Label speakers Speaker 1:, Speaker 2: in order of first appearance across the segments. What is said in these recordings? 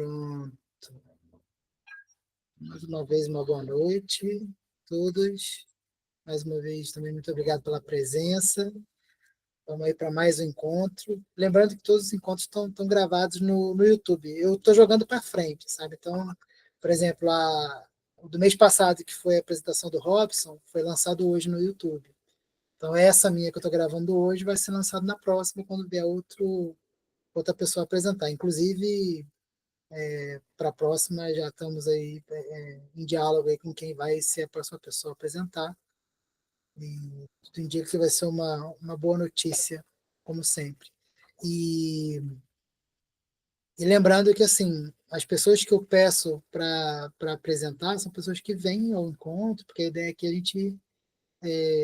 Speaker 1: Pronto. Mais uma vez, uma boa noite a todos. Mais uma vez, também muito obrigado pela presença. Vamos aí para mais um encontro. Lembrando que todos os encontros estão gravados no YouTube. Eu estou jogando para frente, sabe? Então, por exemplo, o do mês passado, que foi a apresentação do Robson, foi lançado hoje no YouTube. Então, essa minha que eu estou gravando hoje vai ser lançada na próxima, quando vier outra pessoa apresentar. Inclusive, para a próxima, já estamos aí em diálogo aí com quem vai ser a próxima pessoa a apresentar. E tudo indica que vai ser uma boa notícia, como sempre. E lembrando que, assim, as pessoas que eu peço para apresentar são pessoas que vêm ao encontro, porque a ideia é que a gente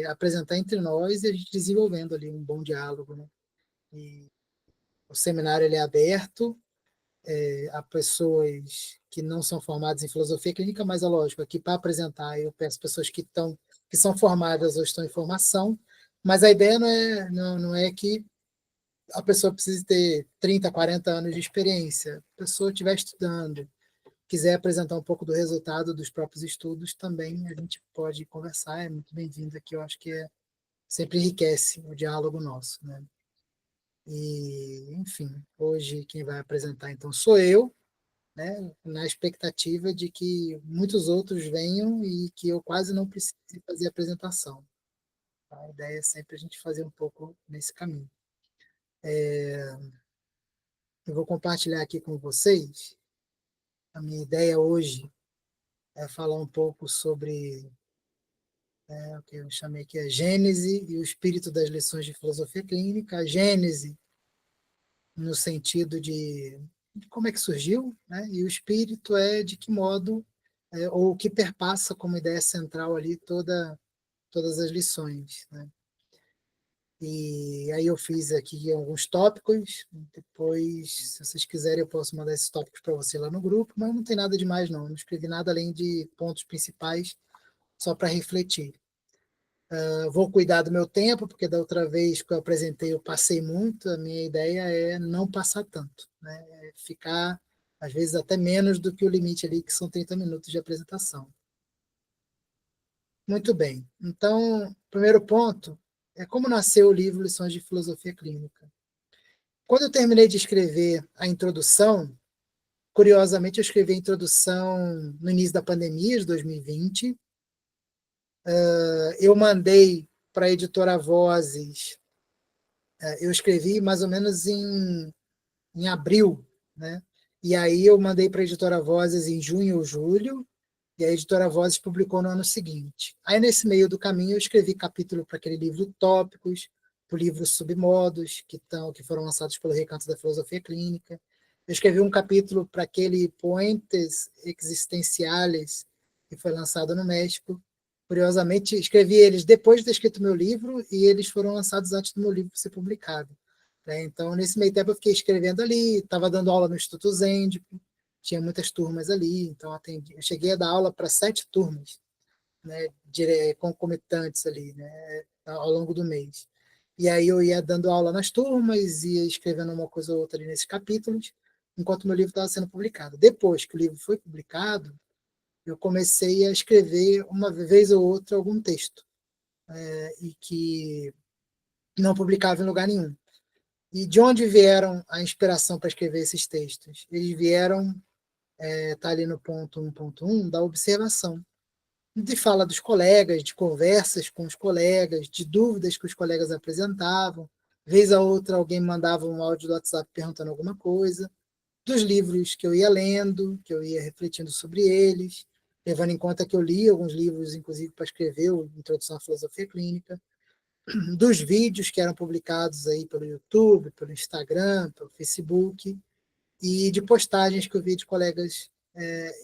Speaker 1: apresentar entre nós e a gente desenvolvendo ali um bom diálogo, né? E o seminário ele é aberto a pessoas que não são formadas em filosofia clínica, mas é lógico, aqui para apresentar eu peço pessoas que são formadas ou estão em formação, mas a ideia não é que a pessoa precise ter 30, 40 anos de experiência. A pessoa estiver estudando, quiser apresentar um pouco do resultado dos próprios estudos, também a gente pode conversar, é muito bem-vindo aqui, eu acho que sempre enriquece o diálogo nosso, né? E, enfim, hoje quem vai apresentar então sou eu, né, na expectativa de que muitos outros venham e que eu quase não precise fazer apresentação. A ideia é sempre a gente fazer um pouco nesse caminho. Eu vou compartilhar aqui com vocês. A minha ideia hoje é falar um pouco sobre o que eu chamei aqui a Gênese e o espírito das lições de filosofia clínica. A Gênese no sentido de como é que surgiu, né? E o espírito é de que modo, ou o que perpassa como ideia central ali todas as lições, né? E aí eu fiz aqui alguns tópicos, depois, se vocês quiserem, eu posso mandar esses tópicos para você lá no grupo, mas não tem nada demais não escrevi nada além de pontos principais, só para refletir. Vou cuidar do meu tempo, porque da outra vez que eu apresentei eu passei muito, a minha ideia é não passar tanto, né? É ficar, às vezes, até menos do que o limite ali, que são 30 minutos de apresentação. Muito bem. Então, primeiro ponto é como nasceu o livro Lições de Filosofia Clínica. Quando eu terminei de escrever a introdução, curiosamente eu escrevi a introdução no início da pandemia de 2020. Eu mandei para a editora Vozes, eu escrevi mais ou menos em abril, né? E aí eu mandei para a editora Vozes em junho ou julho, e a editora Vozes publicou no ano seguinte. Aí, nesse meio do caminho, eu escrevi capítulo para aquele livro Tópicos, para o livro Submodos, que foram lançados pelo Recanto da Filosofia Clínica. Eu escrevi um capítulo para aquele Puentes Existenciales, que foi lançado no México. Curiosamente, escrevi eles depois de ter escrito meu livro, e eles foram lançados antes do meu livro ser publicado. Então, nesse meio tempo, eu fiquei escrevendo ali, estava dando aula no Instituto Zêndico, tinha muitas turmas ali, então eu cheguei a dar aula para 7 turmas, né, concomitantes ali, né, ao longo do mês. E aí eu ia dando aula nas turmas, ia escrevendo uma coisa ou outra ali nesses capítulos, enquanto meu livro estava sendo publicado. Depois que o livro foi publicado, eu comecei a escrever uma vez ou outra algum texto, e que não publicava em lugar nenhum. E de onde vieram a inspiração para escrever esses textos? Eles vieram, tá ali no ponto 1.1, da observação. De fala dos colegas, de conversas com os colegas, de dúvidas que os colegas apresentavam. Vez a outra, alguém mandava um áudio do WhatsApp perguntando alguma coisa. Dos livros que eu ia lendo, que eu ia refletindo sobre eles, levando em conta que eu li alguns livros, inclusive, para escrever o Introdução à Filosofia Clínica. Dos vídeos que eram publicados aí pelo YouTube, pelo Instagram, pelo Facebook, e de postagens que eu vi de colegas,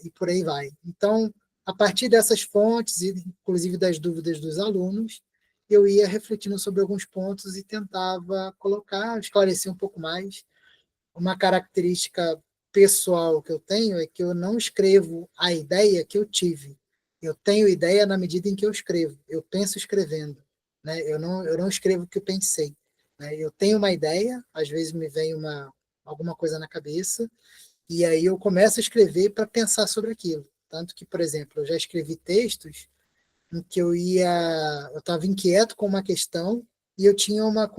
Speaker 1: e por aí vai. Então, a partir dessas fontes, e inclusive das dúvidas dos alunos, eu ia refletindo sobre alguns pontos e tentava esclarecer um pouco mais. Uma característica pessoal que eu tenho é que eu não escrevo a ideia que eu tive. Eu tenho ideia na medida em que eu escrevo. Eu penso escrevendo, né? Eu não escrevo o que eu pensei, né? Eu tenho uma ideia, às vezes me vem alguma coisa na cabeça, E aí eu começo a escrever para pensar sobre aquilo. Tanto que, por exemplo, eu já escrevi textos em que eu estava inquieto com uma questão e eu tinha uma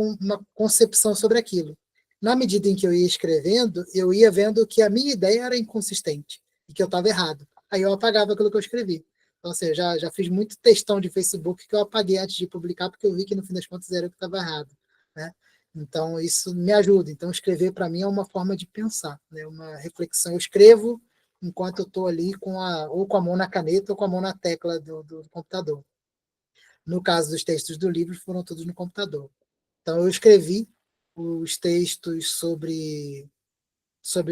Speaker 1: concepção sobre aquilo. Na medida em que eu ia escrevendo, eu ia vendo que a minha ideia era inconsistente e que eu estava errado. Aí eu apagava aquilo que eu escrevi. Então, assim, eu já fiz muito textão de Facebook que eu apaguei antes de publicar, porque eu vi que no fim das contas era eu que estava errado, né? Então, isso me ajuda. Então, escrever para mim é uma forma de pensar, né? Uma reflexão. Eu escrevo enquanto eu estou ali ou com a mão na caneta ou com a mão na tecla do computador. No caso dos textos do livro, foram todos no computador. Então, eu escrevi os textos sobre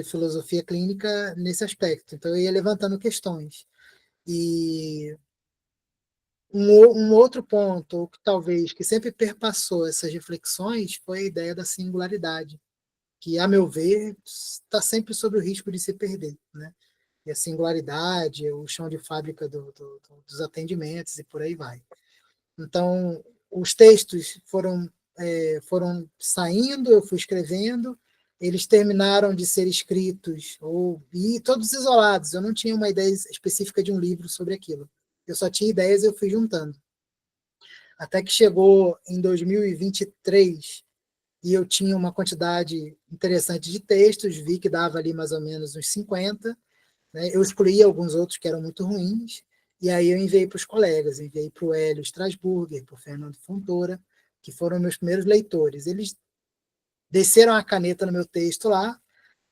Speaker 1: filosofia clínica nesse aspecto. Então, eu ia levantando questões. E um outro ponto, que talvez, que sempre perpassou essas reflexões, foi a ideia da singularidade, que, a meu ver, está sempre sob o risco de se perder, né? E a singularidade, o chão de fábrica dos atendimentos e por aí vai. Então, os textos foram saindo, eu fui escrevendo, eles terminaram de ser escritos, e todos isolados, eu não tinha uma ideia específica de um livro sobre aquilo. Eu só tinha ideias e eu fui juntando. Até que chegou em 2023 e eu tinha uma quantidade interessante de textos, vi que dava ali mais ou menos uns 50, né? Eu excluí alguns outros que eram muito ruins, e aí eu enviei para os colegas, enviei para o Hélio Strasburger, para o Fernando Fontoura, que foram meus primeiros leitores. Eles desceram a caneta no meu texto lá.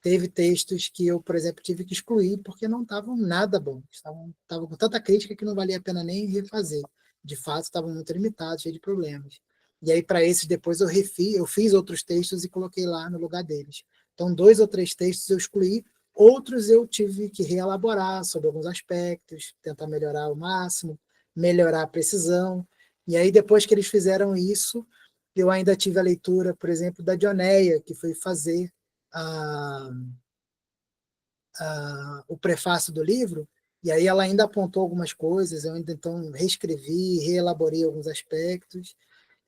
Speaker 1: Teve textos que eu, por exemplo, tive que excluir porque não estavam nada bons. Estavam com tanta crítica que não valia a pena nem refazer. De fato, estavam muito limitados, cheios de problemas. E aí, para esses, depois eu fiz outros textos e coloquei lá no lugar deles. Então, 2 ou 3 textos eu excluí, outros eu tive que reelaborar sobre alguns aspectos, tentar melhorar ao máximo, melhorar a precisão. E aí, depois que eles fizeram isso, eu ainda tive a leitura, por exemplo, da Dioneia, que foi fazer a, o prefácio do livro, e aí ela ainda apontou algumas coisas, eu ainda então reescrevi, reelaborei alguns aspectos,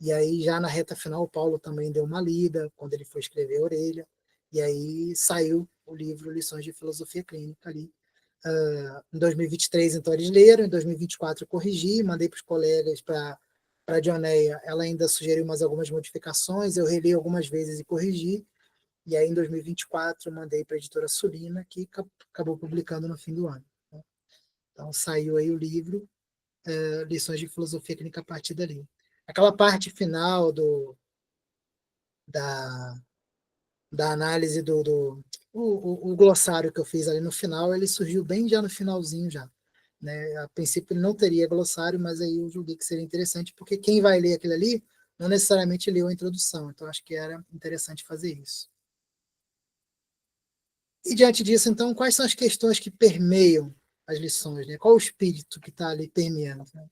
Speaker 1: e aí já na reta final o Paulo também deu uma lida, quando ele foi escrever a orelha, e aí saiu o livro Lições de Filosofia Clínica ali. Em 2023, então, eles leram, em 2024 eu corrigi, mandei para os colegas para a Dioneia, ela ainda sugeriu mais algumas modificações, eu reli algumas vezes e corrigi, e aí, em 2024, eu mandei para a editora Sulina, que acabou publicando no fim do ano. Então, saiu aí o livro, Lições de Filosofia Clínica a partir dali. Aquela parte final da, da análise o glossário que eu fiz ali no final, ele surgiu bem já no finalzinho já. Né? A princípio ele não teria glossário, mas aí eu julguei que seria interessante, porque quem vai ler aquilo ali não necessariamente leu a introdução, então acho que era interessante fazer isso. E diante disso, então, quais são as questões que permeiam as lições? Né? Qual o espírito que está ali permeando? Né?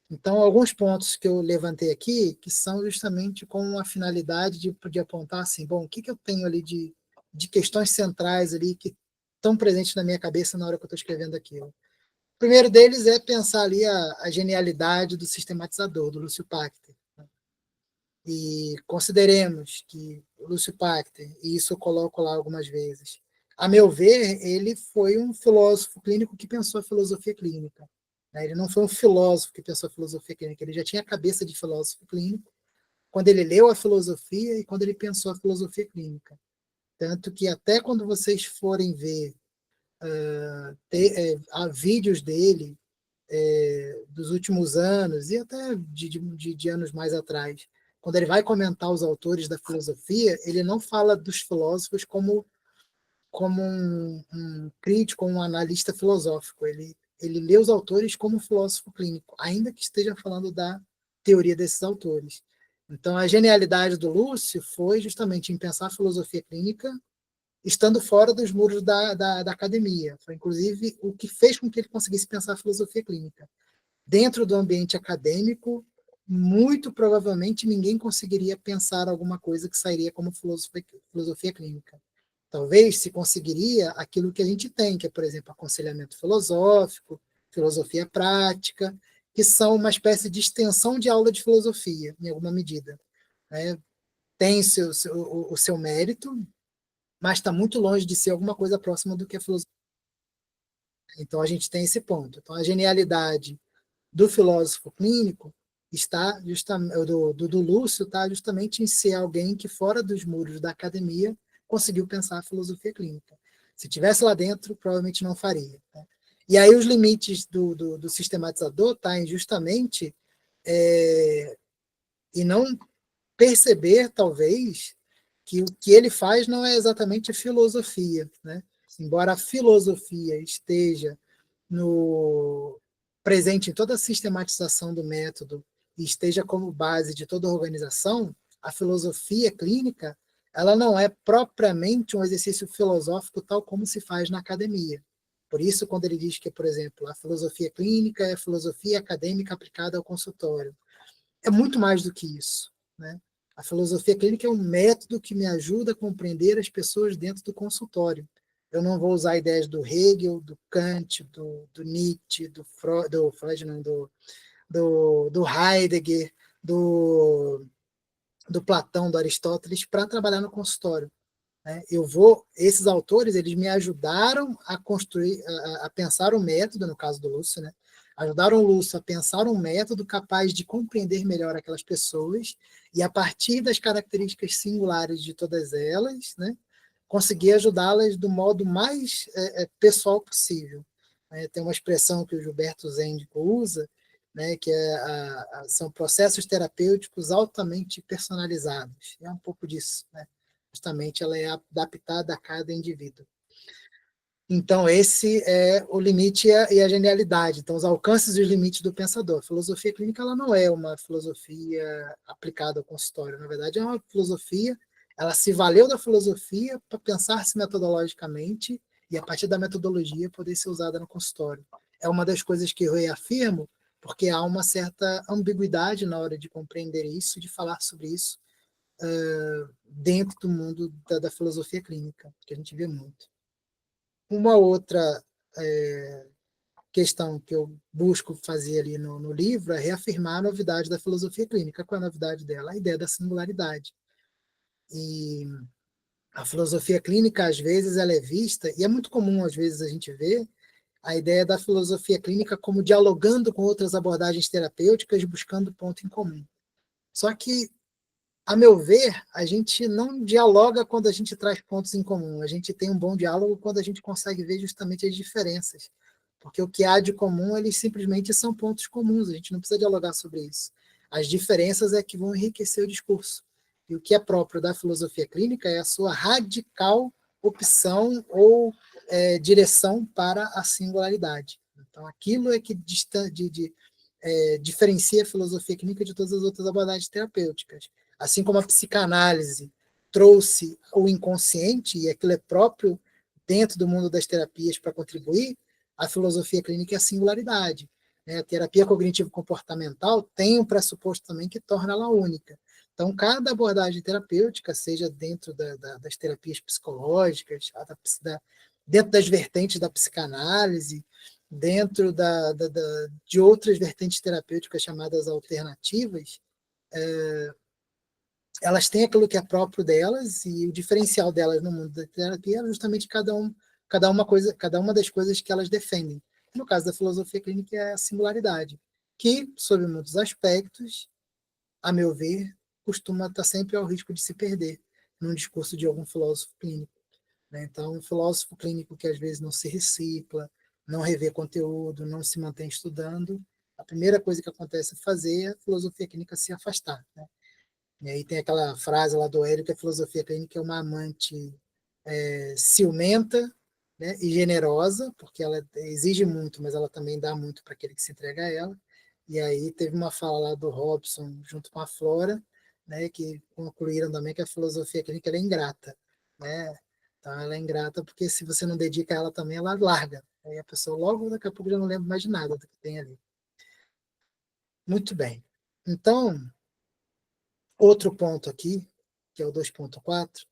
Speaker 1: Então, alguns pontos que eu levantei aqui, que são justamente com a finalidade de apontar assim, bom, o que eu tenho ali de questões centrais ali que estão presentes na minha cabeça na hora que eu estou escrevendo aquilo. O primeiro deles é pensar ali a genialidade do sistematizador, do Lúcio Pachter. E consideremos que o Lúcio Pachter, e isso eu coloco lá algumas vezes, a meu ver, ele foi um filósofo clínico que pensou a filosofia clínica. Né? Ele não foi um filósofo que pensou a filosofia clínica, ele já tinha a cabeça de filósofo clínico quando ele leu a filosofia e quando ele pensou a filosofia clínica. Tanto que até quando vocês forem ver há vídeos dele dos últimos anos e até de anos mais atrás, quando ele vai comentar os autores da filosofia, ele não fala dos filósofos como um crítico, um analista filosófico. Ele lê os autores como um filósofo clínico, ainda que esteja falando da teoria desses autores. Então, a genialidade do Lúcio foi justamente em pensar a filosofia clínica estando fora dos muros da academia. Foi, inclusive, o que fez com que ele conseguisse pensar a filosofia clínica. Dentro do ambiente acadêmico, muito provavelmente ninguém conseguiria pensar alguma coisa que sairia como filosofia clínica. Talvez se conseguiria aquilo que a gente tem, que é, por exemplo, aconselhamento filosófico, filosofia prática, que são uma espécie de extensão de aula de filosofia, em alguma medida. Né? Tem o seu mérito, mas está muito longe de ser alguma coisa próxima do que a filosofia. Então, a gente tem esse ponto. Então, a genialidade do filósofo clínico está justamente do Lúcio está justamente em ser alguém que fora dos muros da academia conseguiu pensar a filosofia clínica. Se tivesse lá dentro, provavelmente não faria. Né? E aí os limites do sistematizador tá em justamente e não perceber talvez que o que ele faz não é exatamente filosofia, né? Embora a filosofia esteja no presente em toda a sistematização do método e esteja como base de toda a organização, a filosofia clínica ela não é propriamente um exercício filosófico tal como se faz na academia. Por isso, quando ele diz que, por exemplo, a filosofia clínica é a filosofia acadêmica aplicada ao consultório, é muito mais do que isso, né? A filosofia clínica é um método que me ajuda a compreender as pessoas dentro do consultório. Eu não vou usar ideias do Hegel, do Kant, do Nietzsche, do Freud, não, do Heidegger, do Platão, do Aristóteles, para trabalhar no consultório. Né? Esses autores, eles me ajudaram a construir, a pensar um método, no caso do Lúcio, né? Ajudaram o Lúcio a pensar um método capaz de compreender melhor aquelas pessoas e, a partir das características singulares de todas elas, né, conseguir ajudá-las do modo mais pessoal possível. Tem uma expressão que o Gilberto Zendico usa, né, que são processos terapêuticos altamente personalizados. É um pouco disso, né? Justamente ela é adaptada a cada indivíduo. Então, esse é o limite e a genialidade. Então, os alcances e os limites do pensador. A filosofia clínica ela não é uma filosofia aplicada ao consultório. Na verdade, é uma filosofia, ela se valeu da filosofia para pensar-se metodologicamente e, a partir da metodologia, poder ser usada no consultório. É uma das coisas que eu reafirmo, porque há uma certa ambiguidade na hora de compreender isso, de falar sobre isso dentro do mundo da filosofia clínica, que a gente vê muito. Uma outra questão que eu busco fazer ali no livro é reafirmar a novidade da filosofia clínica. Qual é a novidade dela? A ideia da singularidade. E a filosofia clínica, às vezes, ela é vista, e é muito comum, às vezes, a gente ver a ideia da filosofia clínica como dialogando com outras abordagens terapêuticas, buscando ponto em comum. Só que a meu ver, a gente não dialoga quando a gente traz pontos em comum. A gente tem um bom diálogo quando a gente consegue ver justamente as diferenças. Porque o que há de comum, eles simplesmente são pontos comuns. A gente não precisa dialogar sobre isso. As diferenças é que vão enriquecer o discurso. E o que é próprio da filosofia clínica é a sua radical opção ou direção para a singularidade. Então, aquilo é que diferencia a filosofia clínica de todas as outras abordagens terapêuticas. Assim como a psicanálise trouxe o inconsciente, e aquilo é próprio dentro do mundo das terapias para contribuir, a filosofia clínica é a singularidade. Né? A terapia cognitivo-comportamental tem um pressuposto também que torna ela única. Então, cada abordagem terapêutica, seja dentro das terapias psicológicas, dentro das vertentes da psicanálise, dentro de outras vertentes terapêuticas chamadas alternativas, elas têm aquilo que é próprio delas e o diferencial delas no mundo da terapia é justamente cada uma das coisas que elas defendem. No caso da filosofia clínica é a singularidade, que, sob muitos aspectos, a meu ver, costuma estar sempre ao risco de se perder num discurso de algum filósofo clínico. Né? Então, um filósofo clínico que às vezes não se recicla, não revê conteúdo, não se mantém estudando, a primeira coisa que acontece é fazer a filosofia clínica se afastar. Né? E aí tem aquela frase lá do Hélio que a filosofia clínica é uma amante ciumenta, né, e generosa, porque ela exige muito, mas ela também dá muito para aquele que se entrega a ela. E aí teve uma fala lá do Robson junto com a Flora, né, que concluíram também que a filosofia clínica é ingrata, né? Então ela é ingrata porque se você não dedica a ela também, ela larga. Aí a pessoa logo daqui a pouco já não lembra mais de nada do que tem ali. Muito bem. Então, outro ponto aqui, que é o 2.4,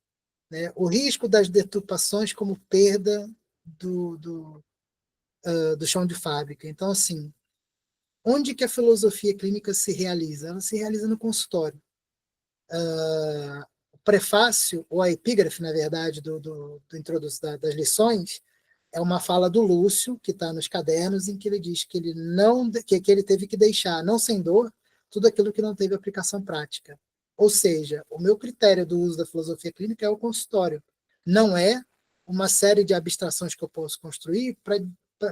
Speaker 1: né, o risco das deturpações como perda do chão de fábrica. Então, assim, onde que a filosofia clínica se realiza? Ela se realiza no consultório. prefácio, ou a epígrafe, na verdade, das lições, é uma fala do Lúcio, que está nos cadernos, em que ele diz que ele, não, que ele teve que deixar, não sem dor, tudo aquilo que não teve aplicação prática. Ou seja, o meu critério do uso da filosofia clínica é o consultório. Não é uma série de abstrações que eu posso construir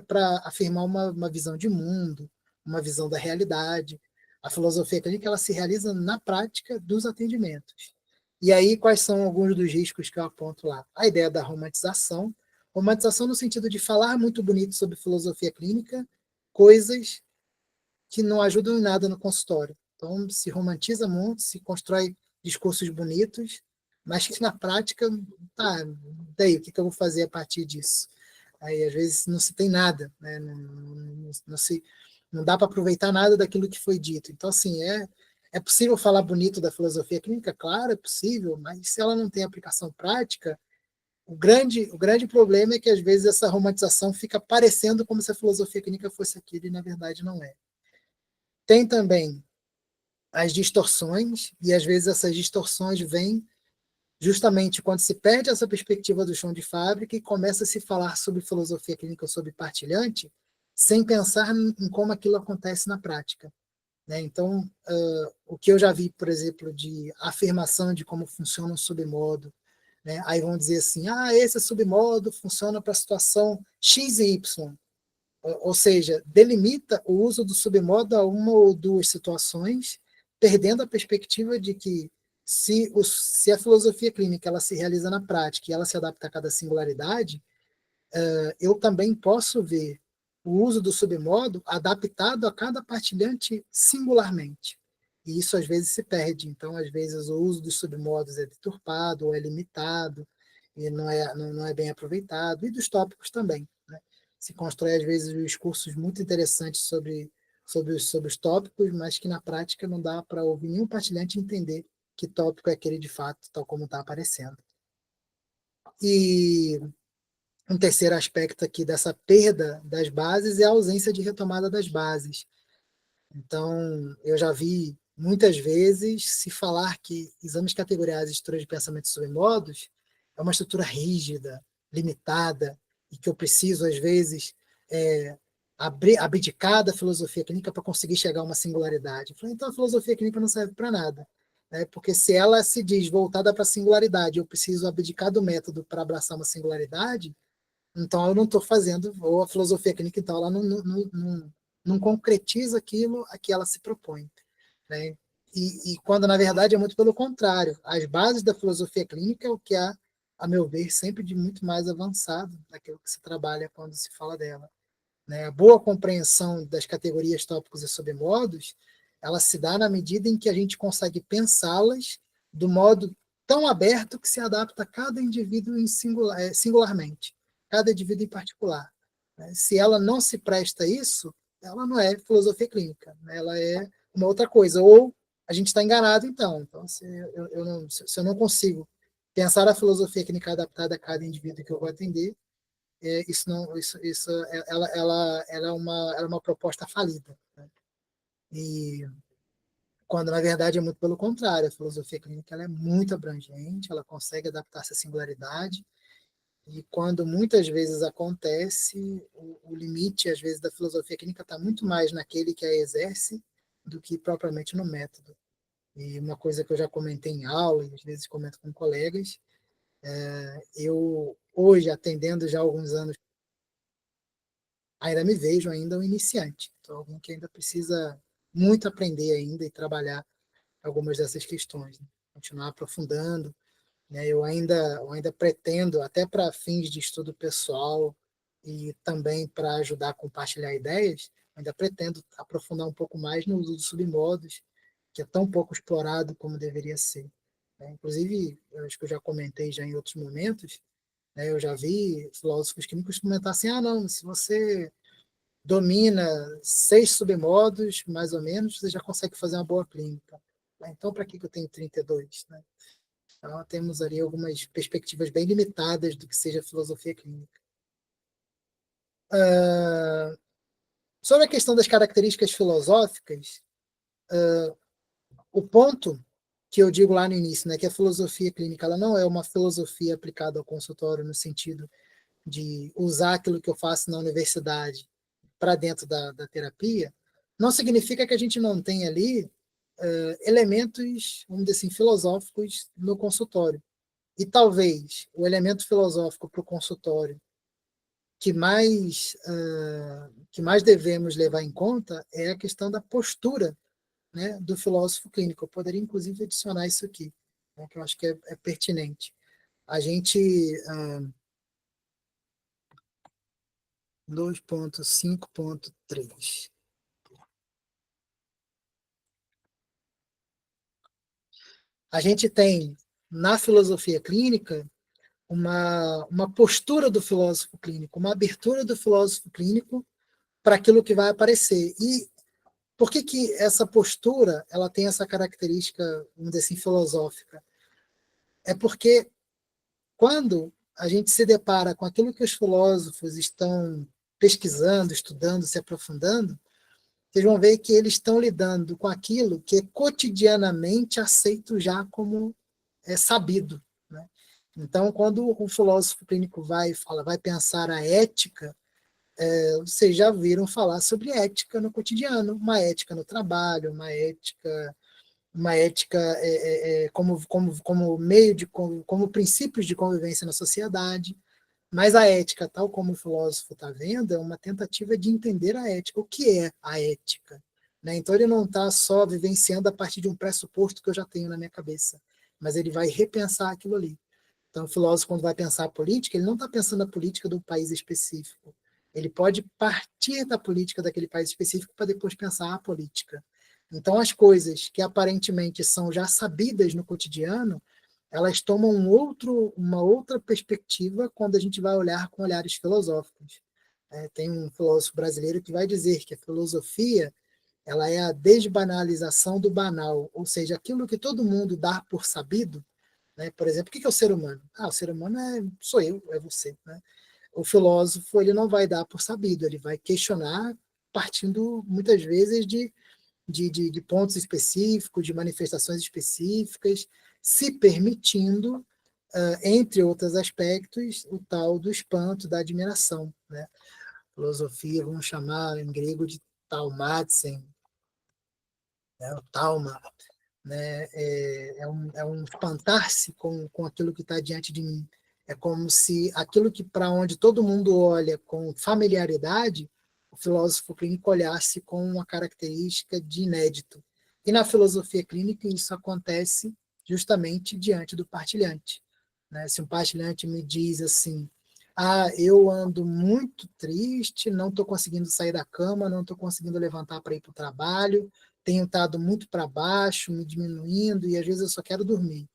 Speaker 1: para afirmar uma visão de mundo, uma visão da realidade. A filosofia clínica ela se realiza na prática dos atendimentos. E aí, quais são alguns dos riscos que eu aponto lá? A ideia da romantização. Romantização no sentido de falar muito bonito sobre filosofia clínica, coisas que não ajudam em nada no consultório. Então, se romantiza muito, se constrói discursos bonitos, mas que na prática, tá, daí, o que eu vou fazer a partir disso? Aí, às vezes, não se tem nada, né? Não dá para aproveitar nada daquilo que foi dito. Então, assim, é possível falar bonito da filosofia clínica? Claro, é possível, mas se ela não tem aplicação prática, o grande problema é que, às vezes, essa romantização fica parecendo como se a filosofia clínica fosse aquilo, e, na verdade, não é. Tem também as distorções, e, às vezes, essas distorções vêm justamente quando se perde essa perspectiva do chão de fábrica e começa a se falar sobre filosofia clínica ou sobre partilhante, sem pensar em como aquilo acontece na prática. Né? Então, o que eu já vi, por exemplo, de afirmação de como funciona um submodo, né? Aí vão dizer assim, esse submodo funciona para a situação X e Y. Ou seja, delimita o uso do submodo a uma ou duas situações, perdendo a perspectiva de que se a filosofia clínica ela se realiza na prática e ela se adapta a cada singularidade, eu também posso ver o uso do submodo adaptado a cada partilhante singularmente. E isso às vezes se perde. Então, às vezes, o uso dos submodos é deturpado ou é limitado e não é bem aproveitado. E dos tópicos também. Né? Se constrói, às vezes, discursos muito interessantes sobre os tópicos, mas que na prática não dá para ouvir nenhum partilhante entender que tópico é aquele de fato, tal como está aparecendo. E um terceiro aspecto aqui dessa perda das bases é a ausência de retomada das bases. Então, eu já vi muitas vezes se falar que exames categoriais e estrutura de pensamento sobre modos é uma estrutura rígida, limitada, e que eu preciso, às vezes, abdicar da filosofia clínica para conseguir chegar a uma singularidade. Eu falei, então a filosofia clínica não serve para nada. Né? Porque se ela se diz voltada para a singularidade, eu preciso abdicar do método para abraçar uma singularidade, então, eu não estou fazendo, ou a filosofia clínica, então, ela não concretiza aquilo a que ela se propõe. Né? E quando, na verdade, é muito pelo contrário. As bases da filosofia clínica é o que há, a meu ver, sempre de muito mais avançado daquilo que se trabalha quando se fala dela. Né? A boa compreensão das categorias, tópicos e submodos, ela se dá na medida em que a gente consegue pensá-las do modo tão aberto que se adapta a cada indivíduo singularmente, cada indivíduo em particular. Né? Se ela não se presta a isso, ela não é filosofia clínica, né? Ela é uma outra coisa. Ou a gente está enganado, então. Então, se eu não consigo pensar a filosofia clínica adaptada a cada indivíduo que eu vou atender, isso não, isso, ela é uma proposta falida. Né? E quando na verdade é muito pelo contrário, a filosofia clínica ela é muito abrangente, ela consegue adaptar-se à singularidade. E quando muitas vezes acontece, o limite às vezes da filosofia clínica está muito mais naquele que a exerce do que propriamente no método. E uma coisa que eu já comentei em aula e às vezes comento com colegas, eu hoje atendendo já há alguns anos ainda me vejo ainda um iniciante. Então, alguém que ainda precisa muito aprender ainda e trabalhar algumas dessas questões. Né? Continuar aprofundando. Né? Eu ainda pretendo, até para fins de estudo pessoal e também para ajudar a compartilhar ideias, ainda pretendo aprofundar um pouco mais no uso dos submodos, que é tão pouco explorado como deveria ser. Né? Inclusive, eu acho que eu já comentei já em outros momentos, né? Eu já vi filósofos químicos comentar assim, não, se você domina 6 submodos, mais ou menos, você já consegue fazer uma boa clínica. Então, para que eu tenho 32? Né? Então, temos ali algumas perspectivas bem limitadas do que seja filosofia clínica. Sobre a questão das características filosóficas, o ponto que eu digo lá no início, né, que a filosofia clínica ela não é uma filosofia aplicada ao consultório no sentido de usar aquilo que eu faço na universidade para dentro da terapia, não significa que a gente não tenha ali elementos, vamos dizer assim, filosóficos no consultório. E talvez o elemento filosófico para o consultório que mais devemos levar em conta é a questão da postura, né, do filósofo clínico. Eu poderia, inclusive, adicionar isso aqui, né, que eu acho que é pertinente. A gente, 2.5.3. A gente tem, na filosofia clínica, uma postura do filósofo clínico, uma abertura do filósofo clínico para aquilo que vai aparecer. E por que que essa postura ela tem essa característica, vamos dizer assim, filosófica? É porque quando a gente se depara com aquilo que os filósofos estão pesquisando, estudando, se aprofundando, vocês vão ver que eles estão lidando com aquilo que é cotidianamente aceito já como sabido, né? Então, quando o filósofo clínico vai pensar a ética, vocês já viram falar sobre ética no cotidiano, uma ética no trabalho, uma ética como meio de como princípios de convivência na sociedade. Mas a ética, tal como o filósofo está vendo, é uma tentativa de entender a ética. O que é a ética? Né? Então ele não está só vivenciando a partir de um pressuposto que eu já tenho na minha cabeça, mas ele vai repensar aquilo ali. Então, o filósofo, quando vai pensar a política, ele não está pensando a política do país específico. Ele pode partir da política daquele país específico para depois pensar a política. Então, as coisas que aparentemente são já sabidas no cotidiano, elas tomam uma outra perspectiva quando a gente vai olhar com olhares filosóficos. Tem um filósofo brasileiro que vai dizer que a filosofia ela é a desbanalização do banal, ou seja, aquilo que todo mundo dá por sabido, né? Por exemplo, o que é o ser humano? O ser humano sou eu, é você. Né? O filósofo ele não vai dar por sabido, ele vai questionar partindo muitas vezes de pontos específicos, de manifestações específicas, se permitindo, entre outros aspectos, o tal do espanto, da admiração. Né? Filosofia, vamos chamar em grego de taumatzen, né? O tauma, né? É um espantar-se com aquilo que está diante de mim. É como se aquilo que para onde todo mundo olha com familiaridade, o filósofo clínico olhasse com uma característica de inédito. E na filosofia clínica isso acontece justamente diante do partilhante. Né? Se um partilhante me diz assim, eu ando muito triste, não estou conseguindo sair da cama, não estou conseguindo levantar para ir para o trabalho, tenho estado muito para baixo, me diminuindo, e às vezes eu só quero dormir.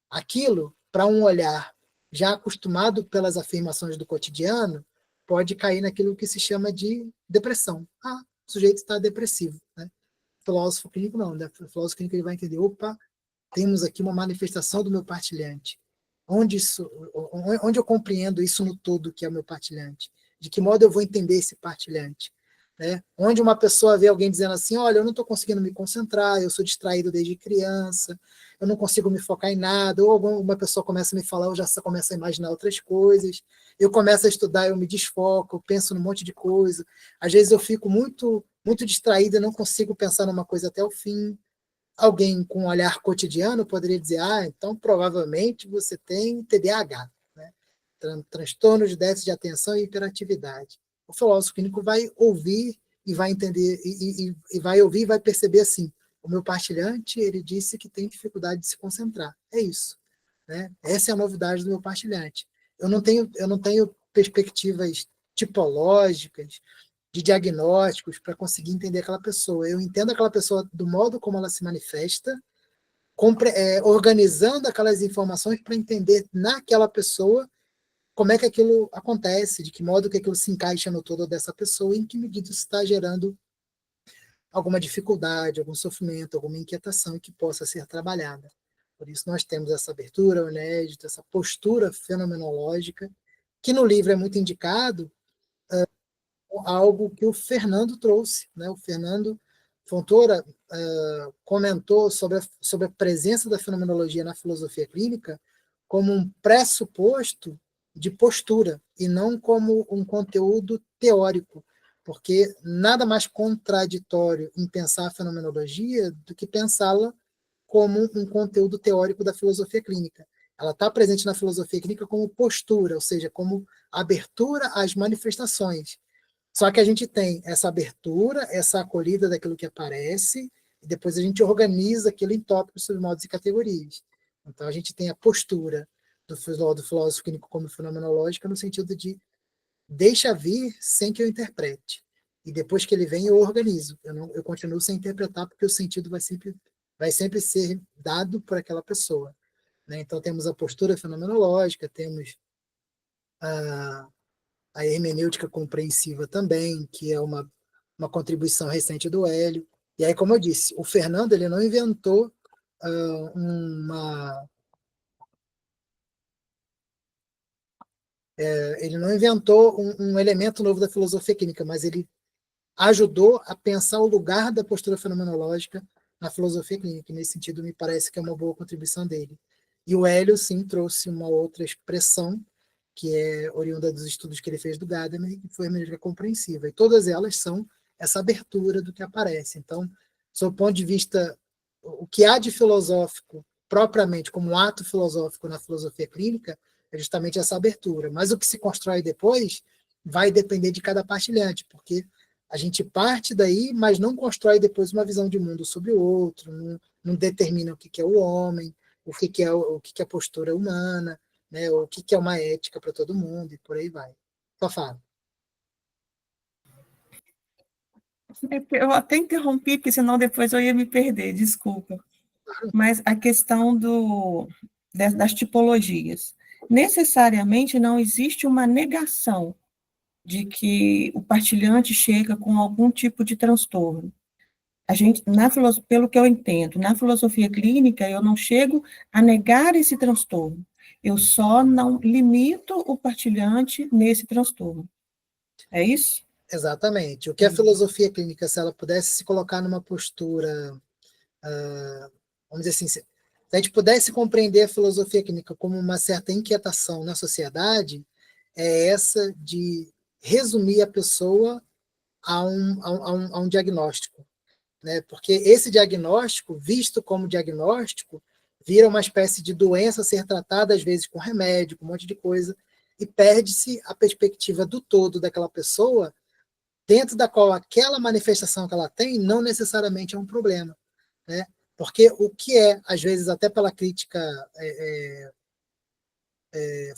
Speaker 1: Aquilo, para um olhar já acostumado pelas afirmações do cotidiano, pode cair naquilo que se chama de depressão. O sujeito está depressivo. Né? O filósofo clínico não, né? O filósofo clínico ele vai entender, opa, temos aqui uma manifestação do meu partilhante. Onde eu compreendo isso no todo que é o meu partilhante? De que modo eu vou entender esse partilhante? Né? Onde uma pessoa vê alguém dizendo assim, olha, eu não estou conseguindo me concentrar, eu sou distraído desde criança, eu não consigo me focar em nada, ou alguma pessoa começa a me falar, eu já começo a imaginar outras coisas, eu começo a estudar, eu me desfoco, eu penso num monte de coisa, às vezes eu fico muito, muito distraído e não consigo pensar numa coisa até o fim. Alguém com um olhar cotidiano poderia dizer, então provavelmente você tem TDAH, né? Transtorno de déficit de atenção e hiperatividade. O filósofo clínico vai ouvir e vai entender, e vai ouvir e vai perceber assim, o meu partilhante, ele disse que tem dificuldade de se concentrar. É isso. Né? Essa é a novidade do meu partilhante. Eu não tenho perspectivas tipológicas, de diagnósticos para conseguir entender aquela pessoa. Eu entendo aquela pessoa do modo como ela se manifesta, organizando aquelas informações para entender naquela pessoa como é que aquilo acontece, de que modo que aquilo se encaixa no todo dessa pessoa, e em que medida isso está gerando alguma dificuldade, algum sofrimento, alguma inquietação que possa ser trabalhada. Por isso nós temos essa abertura, o inédito, essa postura fenomenológica, que no livro é muito indicado, algo que o Fernando trouxe. Né? O Fernando Fontoura comentou sobre a presença da fenomenologia na filosofia clínica como um pressuposto de postura e não como um conteúdo teórico, porque nada mais contraditório em pensar a fenomenologia do que pensá-la como um conteúdo teórico da filosofia clínica. Ela está presente na filosofia clínica como postura, ou seja, como abertura às manifestações. Só que a gente tem essa abertura, essa acolhida daquilo que aparece, e depois a gente organiza aquilo em tópicos, submodos e categorias. Então a gente tem a postura do filósofo clínico como fenomenológica, no sentido de deixa vir sem que eu interprete. E depois que ele vem, eu organizo. Eu continuo sem interpretar, porque o sentido vai sempre ser dado por aquela pessoa. Né? Então temos a postura fenomenológica, temos a hermenêutica compreensiva também, que é uma contribuição recente do Hélio. E aí, como eu disse, o Fernando ele não inventou ele não inventou um elemento novo da filosofia clínica, mas ele ajudou a pensar o lugar da postura fenomenológica na filosofia clínica. E nesse sentido, me parece que é uma boa contribuição dele. E o Hélio, sim, trouxe uma outra expressão, que é oriunda dos estudos que ele fez do Gadamer, que foi a hermenêutica compreensiva. E todas elas são essa abertura do que aparece. Então, sob o ponto de vista, o que há de filosófico, propriamente, como um ato filosófico na filosofia clínica, é justamente essa abertura. Mas o que se constrói depois vai depender de cada partilhante, porque a gente parte daí, mas não constrói depois uma visão de mundo sobre o outro, não determina o que é o homem, o que é a postura humana, né, o que é uma ética para todo mundo, e por aí vai. Só fala.
Speaker 2: Eu até interrompi, porque senão depois eu ia me perder, desculpa. Mas a questão das tipologias. Necessariamente não existe uma negação de que o partilhante chega com algum tipo de transtorno. A gente, pelo que eu entendo, na filosofia clínica, eu não chego a negar esse transtorno. Eu só não limito o partilhante nesse transtorno. É isso?
Speaker 1: Exatamente. O que a filosofia clínica, se ela pudesse se colocar numa postura, vamos dizer assim, se a gente pudesse compreender a filosofia clínica como uma certa inquietação na sociedade, é essa de resumir a pessoa a um diagnóstico. Né? Porque esse diagnóstico, visto como diagnóstico, vira uma espécie de doença a ser tratada, às vezes, com remédio, com um monte de coisa, e perde-se a perspectiva do todo daquela pessoa, dentro da qual aquela manifestação que ela tem não necessariamente é um problema. Né? Porque o que é, às vezes, até pela crítica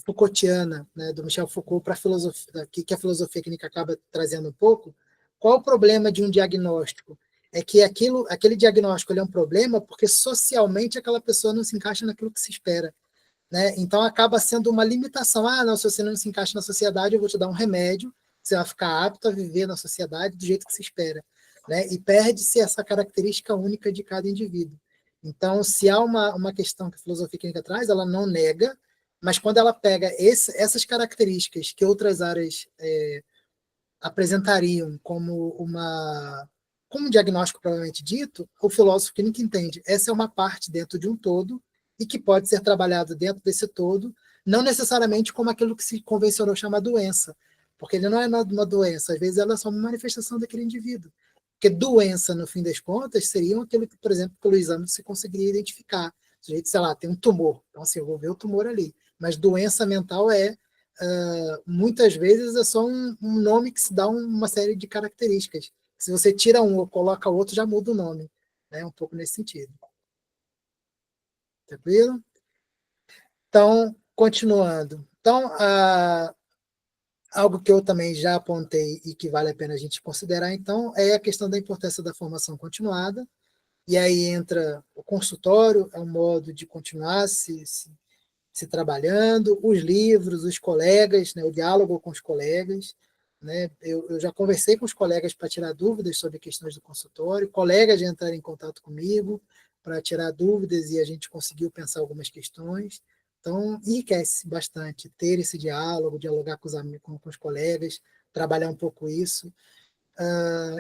Speaker 1: Foucaultiana, né, do Michel Foucault, para a filosofia, que a filosofia clínica acaba trazendo um pouco, qual o problema de um diagnóstico? É que aquele diagnóstico ele é um problema porque socialmente aquela pessoa não se encaixa naquilo que se espera. Né? Então acaba sendo uma limitação. Ah, não, se você não se encaixa na sociedade, eu vou te dar um remédio, você vai ficar apto a viver na sociedade do jeito que se espera. Né? E perde-se essa característica única de cada indivíduo. Então, se há uma questão que a filosofia clínica traz, ela não nega, mas quando ela pega essas características que outras áreas apresentariam como um diagnóstico propriamente dito, o filósofo clínico entende. Essa é uma parte dentro de um todo e que pode ser trabalhado dentro desse todo, não necessariamente como aquilo que se convencionou chamar doença, porque ele não é uma doença, às vezes ela é só uma manifestação daquele indivíduo. Porque doença, no fim das contas, seriam aquilo que, por exemplo, pelo exame se conseguiria identificar. O sujeito, sei lá, tem um tumor, então assim, eu vou ver o tumor ali. Mas doença mental muitas vezes é só um nome que se dá uma série de características. Se você tira um ou coloca outro, já muda o nome. Né? Um pouco nesse sentido. Tranquilo? Então, continuando. Então, algo que eu também já apontei e que vale a pena a gente considerar, então, é a questão da importância da formação continuada. E aí entra o consultório, é um modo de continuar se trabalhando, os livros, os colegas, né, o diálogo com os colegas. Né? Eu já conversei com os colegas para tirar dúvidas sobre questões do consultório, colegas já entraram em contato comigo para tirar dúvidas e a gente conseguiu pensar algumas questões. Então, enriquece bastante ter esse diálogo, dialogar com os colegas, trabalhar um pouco isso.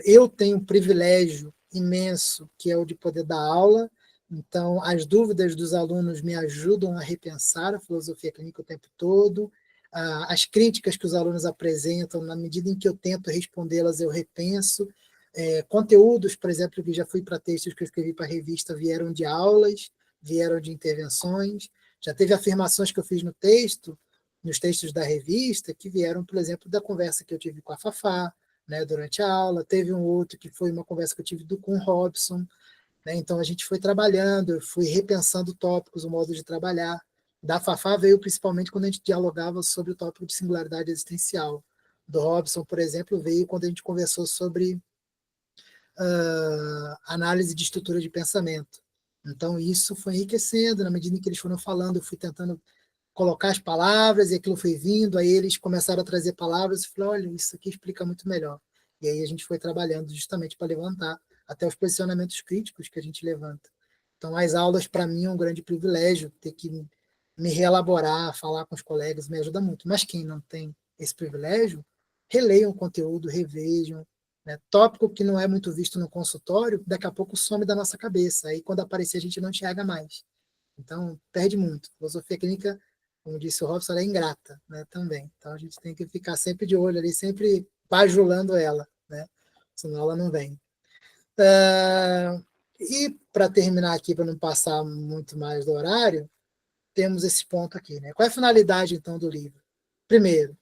Speaker 1: Eu tenho o privilégio imenso, que é o de poder dar aula. Então, as dúvidas dos alunos me ajudam a repensar a filosofia clínica o tempo todo. As críticas que os alunos apresentam, na medida em que eu tento respondê-las, eu repenso. Conteúdos, por exemplo, que já fui para textos que eu escrevi para a revista, vieram de aulas, vieram de intervenções. Já teve afirmações que eu fiz no texto, nos textos da revista, que vieram, por exemplo, da conversa que eu tive com a Fafá, né, durante a aula. Teve um outro que foi uma conversa que eu tive com o Robson, né? Então, a gente foi trabalhando, eu fui repensando tópicos, o modo de trabalhar. Da Fafá veio principalmente quando a gente dialogava sobre o tópico de singularidade existencial. Do Robson, por exemplo, veio quando a gente conversou sobre análise de estrutura de pensamento. Então, isso foi enriquecendo, na medida em que eles foram falando, eu fui tentando colocar as palavras, e aquilo foi vindo, aí eles começaram a trazer palavras, e eu falei, olha, isso aqui explica muito melhor. E aí a gente foi trabalhando justamente para levantar até os posicionamentos críticos que a gente levanta. Então, as aulas, para mim, é um grande privilégio, ter que me reelaborar, falar com os colegas, me ajuda muito. Mas quem não tem esse privilégio, releiam o conteúdo, revejam, né? Tópico que não é muito visto no consultório, daqui a pouco some da nossa cabeça. Aí, quando aparecer, a gente não enxerga mais. Então, perde muito. Filosofia clínica, como disse o Robson, ela é ingrata, né, também. Então, a gente tem que ficar sempre de olho ali, sempre bajulando ela, né? Senão ela não vem. E, para terminar aqui, para não passar muito mais do horário, temos esse ponto aqui, né? Qual é a finalidade, então, do livro? Primeiro,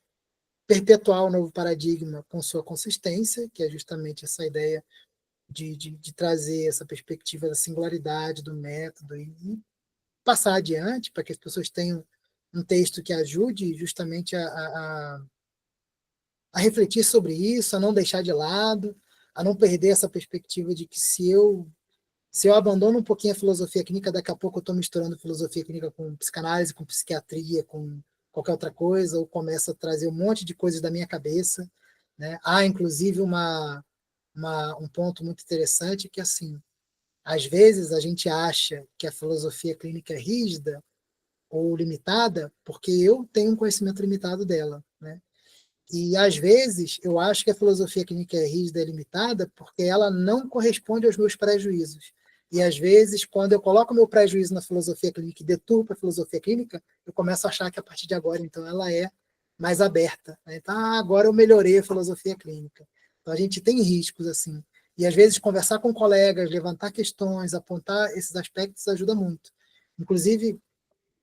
Speaker 1: perpetuar o novo paradigma com sua consistência, que é justamente essa ideia de trazer essa perspectiva da singularidade do método e passar adiante para que as pessoas tenham um texto que ajude justamente a refletir sobre isso, a não deixar de lado, a não perder essa perspectiva de que se eu abandono um pouquinho a filosofia clínica, daqui a pouco eu estou misturando filosofia clínica com psicanálise, com psiquiatria, com qualquer outra coisa, ou começo a trazer um monte de coisas da minha cabeça, né? Há, inclusive, um ponto muito interessante que, assim, às vezes a gente acha que a filosofia clínica é rígida ou limitada porque eu tenho um conhecimento limitado dela, né? E, às vezes, eu acho que a filosofia clínica é rígida e limitada porque ela não corresponde aos meus prejuízos. E, às vezes, quando eu coloco meu prejuízo na filosofia clínica e deturpo a filosofia clínica, eu começo a achar que, a partir de agora, então, ela é mais aberta, né? Então, agora eu melhorei a filosofia clínica. Então, a gente tem riscos, assim. E, às vezes, conversar com colegas, levantar questões, apontar esses aspectos ajuda muito. Inclusive,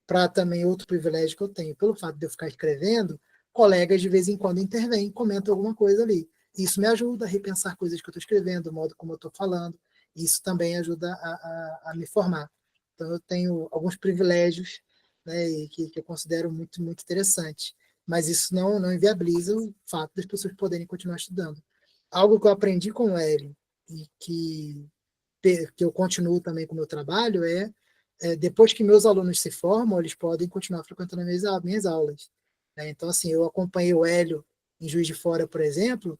Speaker 1: para também outro privilégio que eu tenho, pelo fato de eu ficar escrevendo, colegas de vez em quando intervêm, comentam alguma coisa ali. Isso me ajuda a repensar coisas que eu estou escrevendo, o modo como eu estou falando. Isso também ajuda a me formar. Então, eu tenho alguns privilégios, né, e que eu considero muito, muito interessante. Mas isso não inviabiliza o fato das pessoas poderem continuar estudando. Algo que eu aprendi com o Hélio e que eu continuo também com o meu trabalho depois que meus alunos se formam, eles podem continuar frequentando as minhas aulas, né? Então, assim, eu acompanhei o Hélio em Juiz de Fora, por exemplo,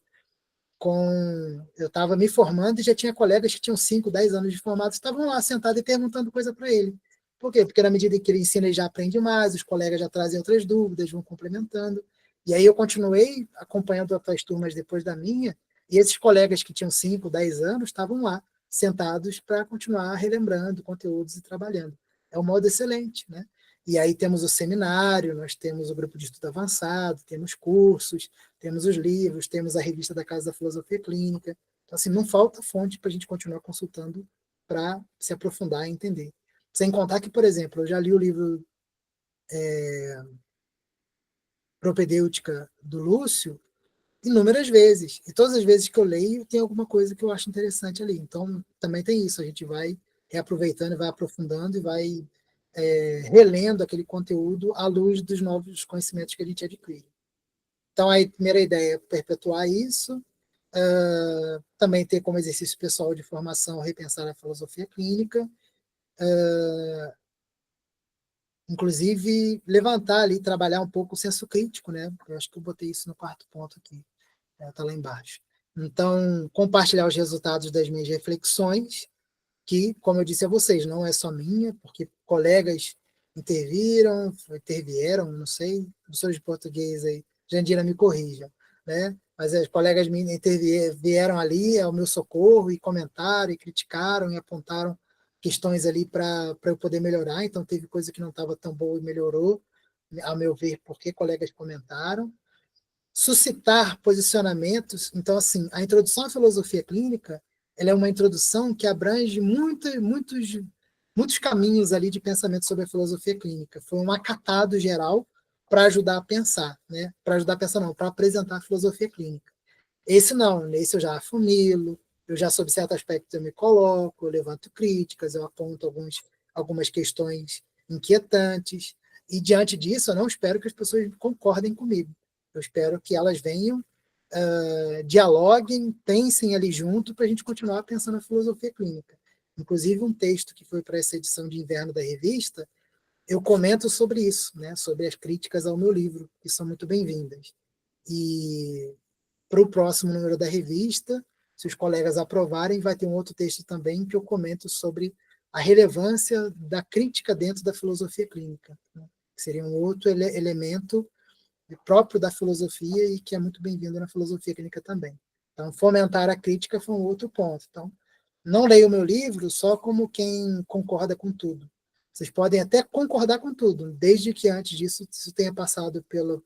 Speaker 1: eu estava me formando e já tinha colegas que tinham 5, 10 anos de formado, estavam lá sentados e perguntando coisa para ele. Por quê? Porque na medida em que ele ensina, ele já aprende mais, os colegas já trazem outras dúvidas, vão complementando. E aí eu continuei acompanhando outras turmas depois da minha, e esses colegas que tinham 5, 10 anos estavam lá, sentados para continuar relembrando conteúdos e trabalhando. É um modo excelente, né? E aí temos o seminário, nós temos o grupo de estudo avançado, temos cursos, temos os livros, temos a revista da Casa da Filosofia Clínica. Então, assim, não falta fonte para a gente continuar consultando para se aprofundar e entender. Sem contar que, por exemplo, eu já li o livro Propedêutica do Lúcio inúmeras vezes. E todas as vezes que eu leio, tem alguma coisa que eu acho interessante ali. Então, também tem isso. A gente vai reaproveitando, vai aprofundando e vai relendo aquele conteúdo à luz dos novos conhecimentos que a gente adquire. Então, a primeira ideia é perpetuar isso, também ter como exercício pessoal de formação repensar a filosofia clínica, inclusive levantar ali, trabalhar um pouco o senso crítico, né? Eu acho que eu botei isso no quarto ponto aqui, está lá embaixo. Então, compartilhar os resultados das minhas reflexões, que, como eu disse a vocês, não é só minha, porque colegas intervieram, não sei, professores de português aí, Jandira me corrija, né? Mas os colegas me vieram ali ao meu socorro e comentaram, e criticaram, e apontaram questões ali para eu poder melhorar. Então, teve coisa que não estava tão boa e melhorou, ao meu ver, porque colegas comentaram. Suscitar posicionamentos. Então, assim, a introdução à filosofia clínica, ela é uma introdução que abrange muitos caminhos ali de pensamento sobre a filosofia clínica. Foi um acatado geral para ajudar a pensar, né? Para ajudar a pensar não, para apresentar a filosofia clínica. Esse não, esse eu já afunilo, eu já sob certo aspecto eu me coloco, eu levanto críticas, eu aponto algumas questões inquietantes, e diante disso eu não espero que as pessoas concordem comigo. Eu espero que elas venham, dialoguem, pensem ali junto para a gente continuar pensando a filosofia clínica. Inclusive, um texto que foi para essa edição de inverno da revista, eu comento sobre isso, né, sobre as críticas ao meu livro, que são muito bem-vindas. E para o próximo número da revista, se os colegas aprovarem, vai ter um outro texto também que eu comento sobre a relevância da crítica dentro da filosofia clínica, né, que seria um outro elemento próprio da filosofia e que é muito bem-vindo na filosofia clínica também. Então, fomentar a crítica foi um outro ponto. Então, não leia o meu livro só como quem concorda com tudo. Vocês podem até concordar com tudo, desde que antes disso isso tenha passado pela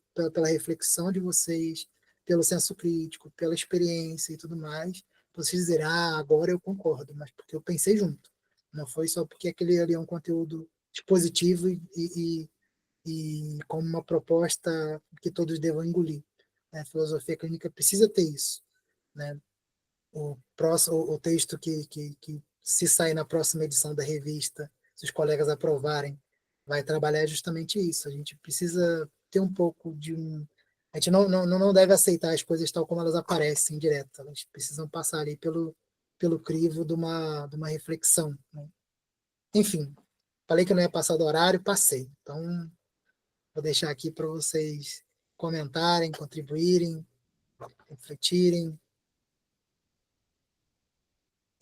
Speaker 1: reflexão de vocês, pelo senso crítico, pela experiência e tudo mais, vocês dizerem, agora eu concordo, mas porque eu pensei junto. Não foi só porque aquele ali é um conteúdo expositivo e como uma proposta que todos devam engolir, né? A filosofia clínica precisa ter isso, né? O texto que se sair na próxima edição da revista, se os colegas aprovarem, vai trabalhar justamente isso. A gente precisa ter um pouco de um... A gente não deve aceitar as coisas tal como elas aparecem, direto. Elas precisam passar ali pelo crivo de uma reflexão, né? Enfim, falei que não ia passar do horário, passei. Então, vou deixar aqui para vocês comentarem, contribuírem, refletirem.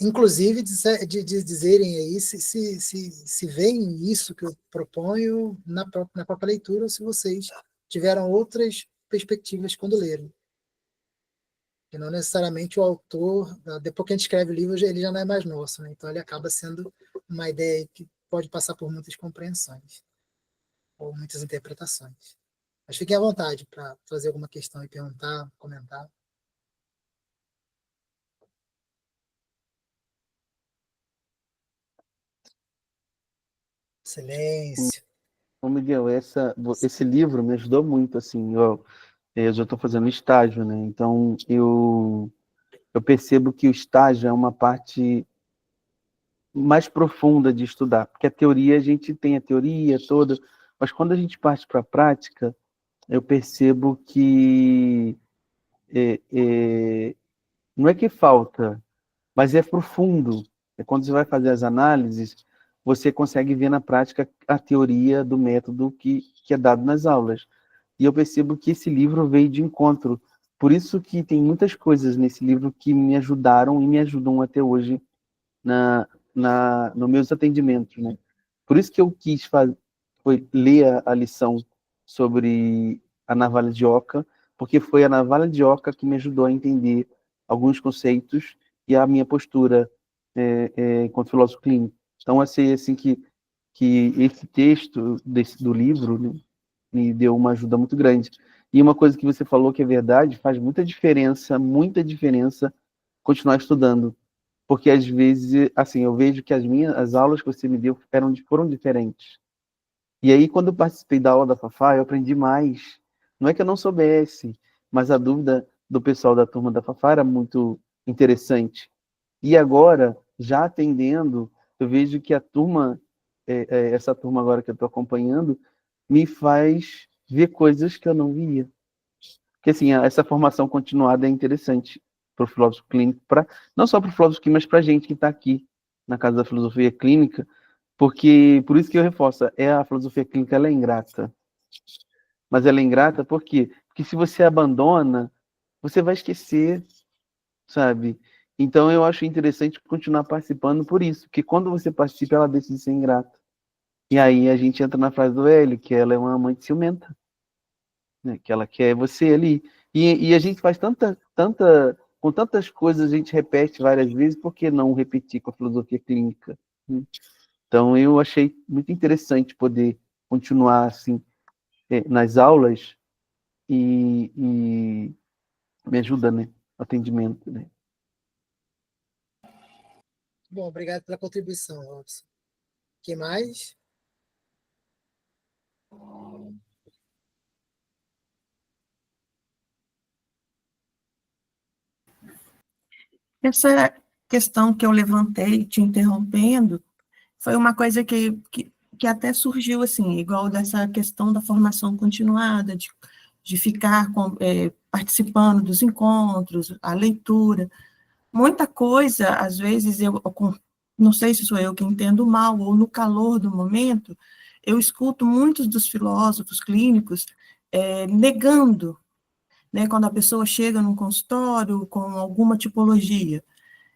Speaker 1: Inclusive, de dizerem aí se veem isso que eu proponho na própria leitura, ou se vocês tiveram outras perspectivas quando leram. E não necessariamente o autor, depois que a gente escreve o livro, ele já não é mais nosso, né? Então ele acaba sendo uma ideia que pode passar por muitas compreensões, ou muitas interpretações. Mas fiquem à vontade para trazer alguma questão e perguntar, comentar. Silêncio.
Speaker 3: Ô Miguel, esse livro me ajudou muito, assim, eu já estou fazendo estágio, né? Então, eu percebo que o estágio é uma parte mais profunda de estudar, porque a teoria, a gente tem a teoria toda, mas quando a gente parte para a prática, eu percebo que não é que falta, mas é profundo. É quando você vai fazer as análises, você consegue ver na prática a teoria do método que é dado nas aulas. E eu percebo que esse livro veio de encontro. Por isso que tem muitas coisas nesse livro que me ajudaram e me ajudam até hoje nos meus atendimentos, né? Por isso que eu quis foi ler a lição sobre a navalha de Oca, porque foi a navalha de Oca que me ajudou a entender alguns conceitos e a minha postura enquanto filósofo clínico. Então, achei assim que esse texto do livro, né, me deu uma ajuda muito grande. E uma coisa que você falou que é verdade, faz muita diferença continuar estudando. Porque às vezes, assim, eu vejo que as aulas que você me deu foram diferentes. E aí, quando eu participei da aula da Fafá, eu aprendi mais. Não é que eu não soubesse, mas a dúvida do pessoal da turma da Fafá era muito interessante. E agora, já atendendo, eu vejo que a turma, essa turma agora que eu estou acompanhando, me faz ver coisas que eu não via. Porque, assim, essa formação continuada é interessante para o filósofo clínico, não só para o filósofo clínico, mas para a gente que está aqui na Casa da Filosofia Clínica, porque, por isso que eu reforço, a filosofia clínica ela é ingrata. Mas ela é ingrata por quê? Porque se você abandona, você vai esquecer, sabe? Então, eu acho interessante continuar participando por isso, porque quando você participa, ela deixa de ser ingrata. E aí a gente entra na frase do Hélio, que ela é uma amante ciumenta, né? Que ela quer você ali. E a gente faz com tantas coisas, a gente repete várias vezes, por que não repetir com a filosofia clínica? Né? Então, eu achei muito interessante poder continuar assim nas aulas e me ajuda, né? No atendimento, né?
Speaker 1: Bom, obrigado pela contribuição, Robson. Quem mais?
Speaker 2: Essa questão que eu levantei, te interrompendo, foi uma coisa que até surgiu, assim, igual dessa questão da formação continuada, de ficar participando dos encontros, a leitura. Muita coisa, às vezes, não sei se sou eu que entendo mal, ou no calor do momento, eu escuto muitos dos filósofos clínicos negando, né, quando a pessoa chega num consultório com alguma tipologia,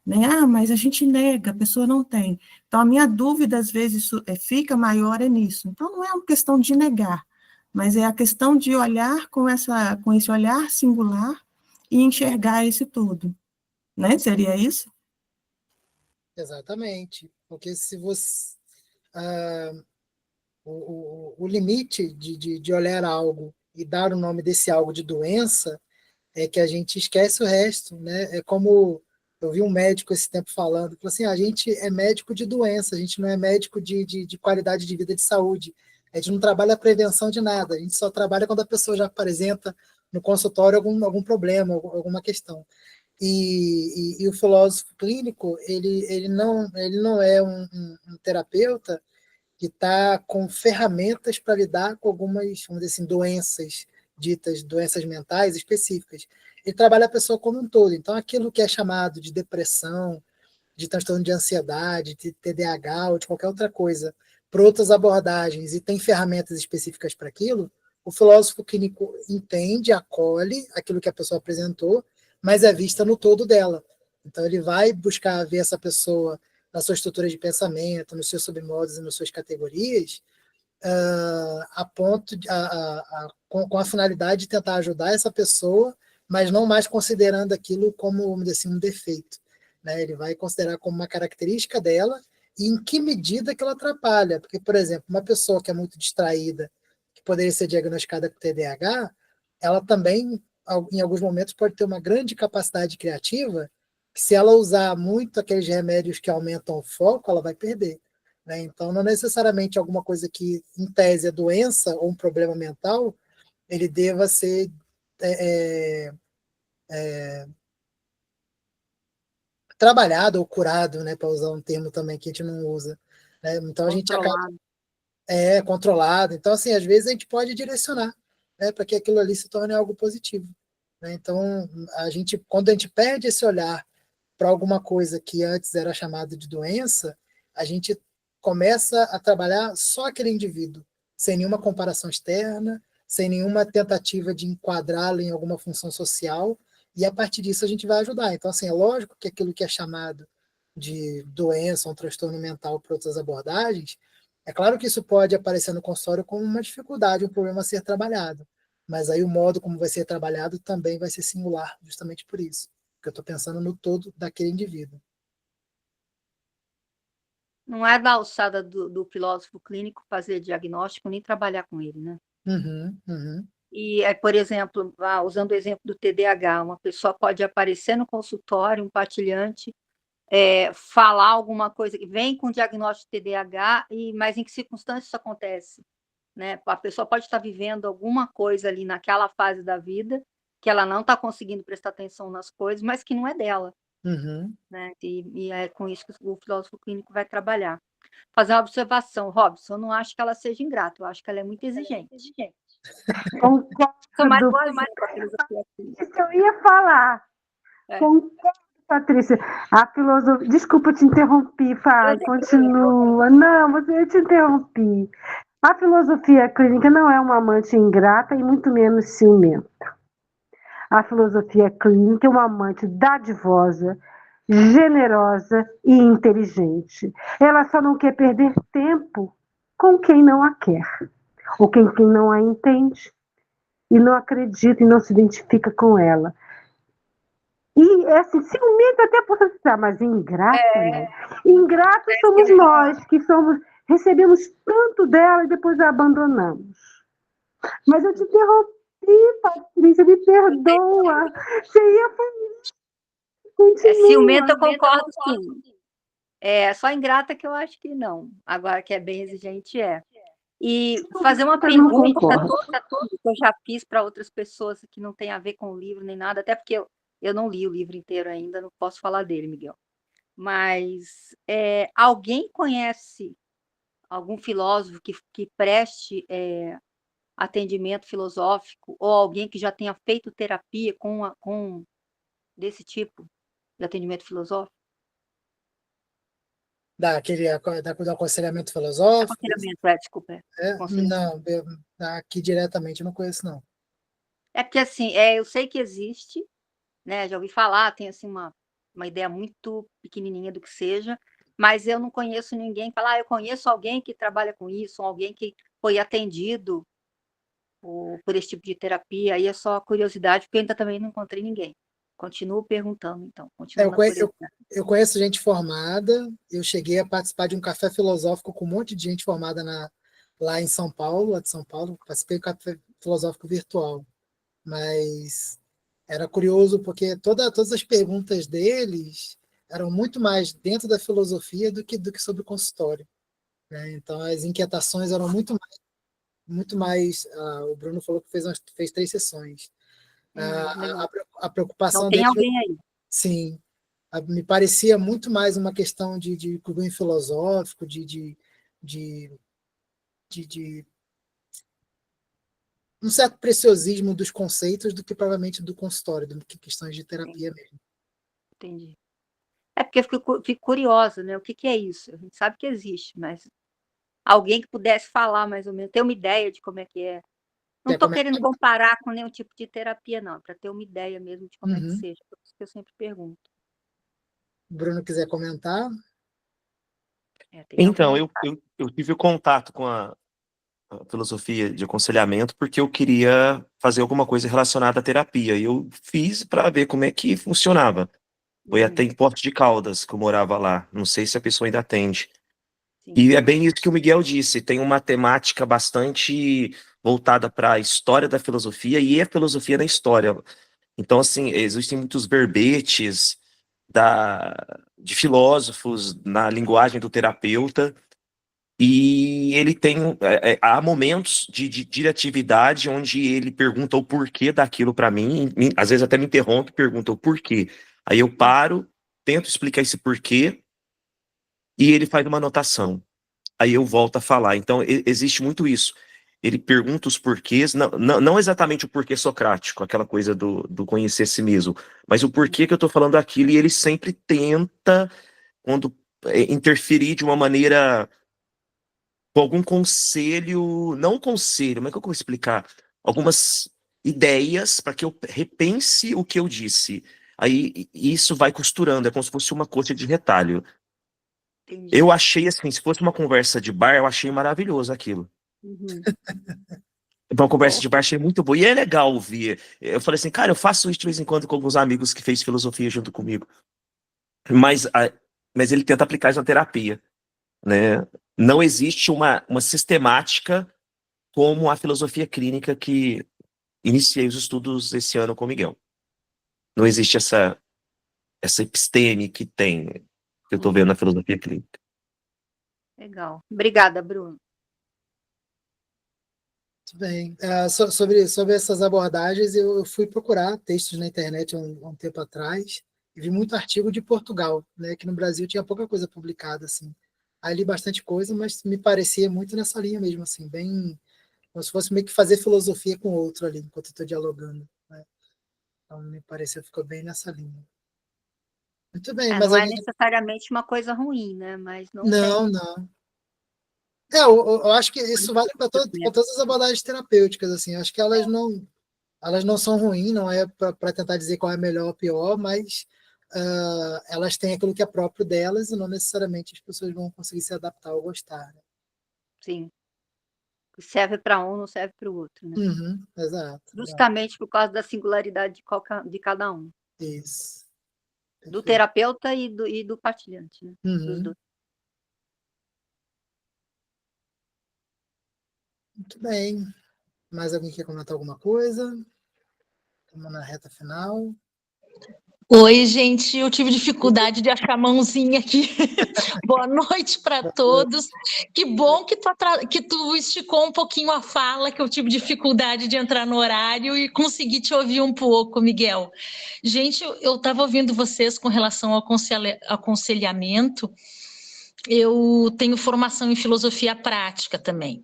Speaker 2: né? Ah, mas a gente nega, a pessoa não tem. Então, a minha dúvida, às vezes, fica maior nisso. Então, não é uma questão de negar, mas é a questão de olhar com esse olhar singular e enxergar esse todo, né? Seria isso?
Speaker 1: Exatamente. Porque se você. O limite de olhar algo e dar o nome desse algo de doença é que a gente esquece o resto, né? É como eu vi um médico esse tempo falando, falou assim, a gente é médico de doença, a gente não é médico de qualidade de vida, de saúde. A gente não trabalha a prevenção de nada, a gente só trabalha quando a pessoa já apresenta no consultório algum problema, alguma questão. E o filósofo clínico, ele não é um terapeuta que está com ferramentas para lidar com algumas, vamos dizer assim, doenças, ditas doenças mentais específicas. Ele trabalha a pessoa como um todo. Então, aquilo que é chamado de depressão, de transtorno de ansiedade, de TDAH ou de qualquer outra coisa, por outras abordagens e tem ferramentas específicas para aquilo, o filósofo clínico entende, acolhe aquilo que a pessoa apresentou, mas é vista no todo dela. Então, ele vai buscar ver essa pessoa na sua estrutura de pensamento, nos seus submodos e nas suas categorias, a ponto com a finalidade de tentar ajudar essa pessoa, mas não mais considerando aquilo como, vamos dizer assim, um defeito. Né? Ele vai considerar como uma característica dela e em que medida que ela atrapalha. Porque, por exemplo, uma pessoa que é muito distraída, que poderia ser diagnosticada com TDAH, ela também, em alguns momentos, pode ter uma grande capacidade criativa, que se ela usar muito aqueles remédios que aumentam o foco, ela vai perder. Né? Então, não necessariamente alguma coisa que, em tese, é doença ou um problema mental, ele deva ser trabalhado ou curado, né, para usar um termo também que a gente não usa. Né? Então, a gente acaba controlado. Então, assim, às vezes a gente pode direcionar, né, para que aquilo ali se torne algo positivo. Né? Então, quando a gente perde esse olhar para alguma coisa que antes era chamada de doença, a gente começa a trabalhar só aquele indivíduo, sem nenhuma comparação externa, sem nenhuma tentativa de enquadrá-lo em alguma função social, e a partir disso a gente vai ajudar. Então, assim, é lógico que aquilo que é chamado de doença, um transtorno mental por outras abordagens, é claro que isso pode aparecer no consultório como uma dificuldade, um problema a ser trabalhado, mas aí o modo como vai ser trabalhado também vai ser singular, justamente por isso, porque eu estou pensando no todo daquele indivíduo.
Speaker 4: Não é da alçada do filósofo clínico fazer diagnóstico nem trabalhar com ele, né?
Speaker 1: Uhum.
Speaker 4: E, por exemplo, usando o exemplo do TDAH, uma pessoa pode aparecer no consultório, um partilhante, falar alguma coisa que vem com diagnóstico de TDAH, mas em que circunstâncias isso acontece? Né? A pessoa pode estar vivendo alguma coisa ali naquela fase da vida, que ela não está conseguindo prestar atenção nas coisas, mas que não é dela. Né? E é com isso que o filósofo clínico vai trabalhar. Fazer uma observação, Robson, eu não acho que ela seja ingrata, eu acho que ela é muito exigente. Sou mais boazinha com a filosofia clínica.
Speaker 5: Isso que eu ia falar. Concordo, Patrícia. A filosofia... Desculpa, eu te interrompi, Fá, continua. Não, eu te interrompi. A filosofia clínica não é uma amante ingrata e muito menos ciumenta. A filosofia clínica é uma amante dadivosa, generosa e inteligente. Ela só não quer perder tempo com quem não a quer, ou quem não a entende. e não acredita e não se identifica com ela. E assim, ciumento até posso citar, mas ingrata, né? Ingratos somos nós, que recebemos tanto dela e depois a abandonamos. Mas eu te interrompi, Patrícia, me perdoa. Você ia falar. Continua.
Speaker 4: Ciumenta, eu concordo, sim. Só ingrata que eu acho que não. Agora, que é bem exigente, é. E fazer uma pergunta que eu já fiz para outras pessoas que não tem a ver com o livro nem nada, até porque eu não li o livro inteiro ainda, não posso falar dele, Miguel. Mas alguém conhece algum filósofo que preste atendimento filosófico, ou alguém que já tenha feito terapia com desse tipo de atendimento filosófico?
Speaker 1: Do aconselhamento filosófico?
Speaker 4: Aconselhamento, desculpa.
Speaker 1: Não, aqui diretamente eu não conheço, não.
Speaker 4: É porque, assim, eu sei que existe, né? Já ouvi falar, tem assim uma ideia muito pequenininha do que seja, mas eu não conheço ninguém que fala, eu conheço alguém que trabalha com isso, ou alguém que foi atendido por esse tipo de terapia. Aí é só curiosidade, porque eu ainda também não encontrei ninguém. Continuo perguntando, então.
Speaker 1: Eu conheço gente formada, eu cheguei a participar de um café filosófico com um monte de gente formada lá em São Paulo, lá de São Paulo, participei do café filosófico virtual, mas era curioso porque todas as perguntas deles eram muito mais dentro da filosofia do que sobre o consultório, né? Então as inquietações eram muito mais. O Bruno falou que fez 3 sessões. A preocupação
Speaker 4: então, tem
Speaker 1: dele,
Speaker 4: alguém aí.
Speaker 1: sim, me parecia muito mais uma questão de cunho filosófico, de um certo preciosismo dos conceitos do que provavelmente do consultório, do que questões de terapia mesmo.
Speaker 4: Entendi. É porque eu fico curiosa, né? O que é isso? A gente sabe que existe, mas alguém que pudesse falar mais ou menos, ter uma ideia de como é que é. Não estou querendo comparar com nenhum tipo de terapia, não, para ter uma ideia mesmo de como é que seja, por isso que eu sempre pergunto.
Speaker 1: O Bruno quiser comentar?
Speaker 6: Então, eu tive contato com a filosofia de aconselhamento porque eu queria fazer alguma coisa relacionada à terapia. E eu fiz para ver como é que funcionava. Foi até em Poços de Caldas que eu morava lá. Não sei se a pessoa ainda atende.
Speaker 4: Sim.
Speaker 6: E é bem isso que o Miguel disse. Tem uma temática bastante voltada para a história da filosofia e a filosofia na história. Então, assim, existem muitos verbetes de filósofos na linguagem do terapeuta. E ele tem. Há momentos de diretividade onde ele pergunta o porquê daquilo para mim, às vezes até me interrompe e pergunta o porquê. Aí eu paro, tento explicar esse porquê, e ele faz uma anotação. Aí eu volto a falar. Então, existe muito isso. Ele pergunta os porquês, não exatamente o porquê socrático, aquela coisa do conhecer a si mesmo, mas o porquê que eu estou falando aquilo, e ele sempre tenta, quando interferir de uma maneira com algum conselho, não um conselho, mas como eu vou explicar? Algumas ideias para que eu repense o que eu disse. Aí isso vai costurando, é como se fosse uma coxa de retalho.
Speaker 4: Entendi.
Speaker 6: Eu achei assim, se fosse uma conversa de bar, eu achei maravilhoso aquilo. Uma conversa de bar achei muito boa. E é legal ouvir. Eu falei assim, cara, eu faço isso de vez em quando com alguns amigos que fez filosofia junto comigo. Mas ele tenta aplicar isso na terapia, né? Não existe uma sistemática como a filosofia clínica que iniciei os estudos esse ano com o Miguel. Não existe essa episteme que eu estou vendo na filosofia clínica.
Speaker 4: Legal. Obrigada, Bruno.
Speaker 1: Muito bem. Sobre essas abordagens, eu fui procurar textos na internet há um tempo atrás e vi muito artigo de Portugal, né, que no Brasil tinha pouca coisa publicada, assim. Aí li bastante coisa, mas me parecia muito nessa linha mesmo, assim, bem como se fosse meio que fazer filosofia com o outro ali, enquanto eu estou dialogando, né? Então, me pareceu, ficou bem nessa linha. Muito bem, mas
Speaker 4: não é necessariamente uma coisa ruim, né? Mas não tem.
Speaker 1: Não. Eu acho que isso vale para todas as abordagens terapêuticas, assim. Acho que elas não são ruins, não é para tentar dizer qual é melhor ou pior, mas elas têm aquilo que é próprio delas e não necessariamente as pessoas vão conseguir se adaptar ou gostar, né?
Speaker 4: Sim. que serve para um, não serve para o outro, né?
Speaker 1: Uhum, exato.
Speaker 4: Justamente por causa da singularidade de cada um.
Speaker 1: Isso.
Speaker 4: Do
Speaker 1: Perfeito.
Speaker 4: terapeuta e do partilhante, né? Dos
Speaker 1: Uhum.
Speaker 4: dois.
Speaker 1: Muito bem. Mais alguém quer comentar alguma coisa? Estamos na reta final.
Speaker 7: Oi, gente, eu tive dificuldade de achar a mãozinha aqui. Boa noite para todos. Que bom que tu esticou um pouquinho a fala, que eu tive dificuldade de entrar no horário e consegui te ouvir um pouco, Miguel. Gente, eu estava ouvindo vocês com relação ao aconselhamento. Eu tenho formação em filosofia prática também.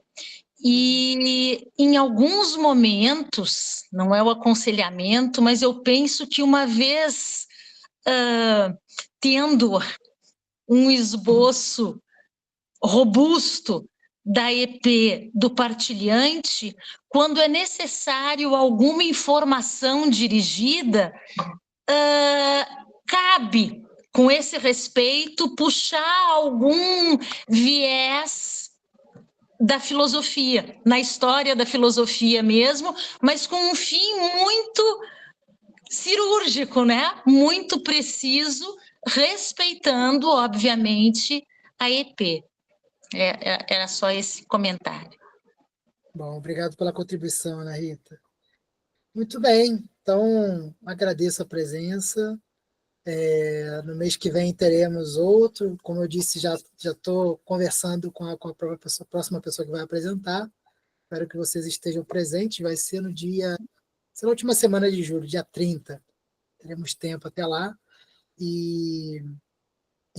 Speaker 7: E em alguns momentos, não é o aconselhamento, mas eu penso que uma vez tendo um esboço robusto da EP do partilhante, quando é necessário alguma informação dirigida, cabe, com esse respeito, puxar algum viés da filosofia, na história da filosofia mesmo, mas com um fim muito cirúrgico, né? Muito preciso, respeitando, obviamente, a EP. Era só esse comentário.
Speaker 1: Bom, obrigado pela contribuição, Ana Rita. Muito bem, então agradeço a presença. No mês que vem teremos outro. Como eu disse, já estou conversando com a próxima pessoa que vai apresentar. Espero que vocês estejam presentes. Vai ser na última semana de julho, dia 30. Teremos tempo até lá. E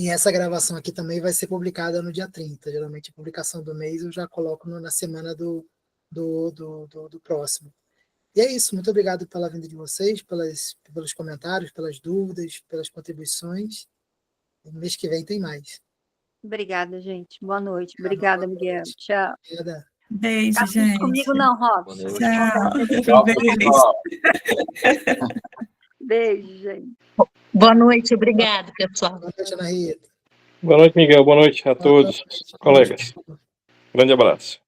Speaker 1: essa gravação aqui também vai ser publicada no dia 30. Geralmente a publicação do mês eu já coloco na semana do próximo. E é isso, muito obrigado pela vinda de vocês, pelos comentários, pelas dúvidas, pelas contribuições. No mês que vem tem mais.
Speaker 4: Obrigada, gente. Boa noite. Obrigada, Miguel. Tchau.
Speaker 1: Obrigada.
Speaker 2: Beijo, gente.
Speaker 4: Comigo não, Robson.
Speaker 2: Tchau. Beijo.
Speaker 4: Beijo, gente.
Speaker 7: Boa noite, obrigado, pessoal.
Speaker 1: Boa noite, Ana Rita.
Speaker 8: Boa noite, Miguel. Boa noite a todos, colegas. Grande abraço.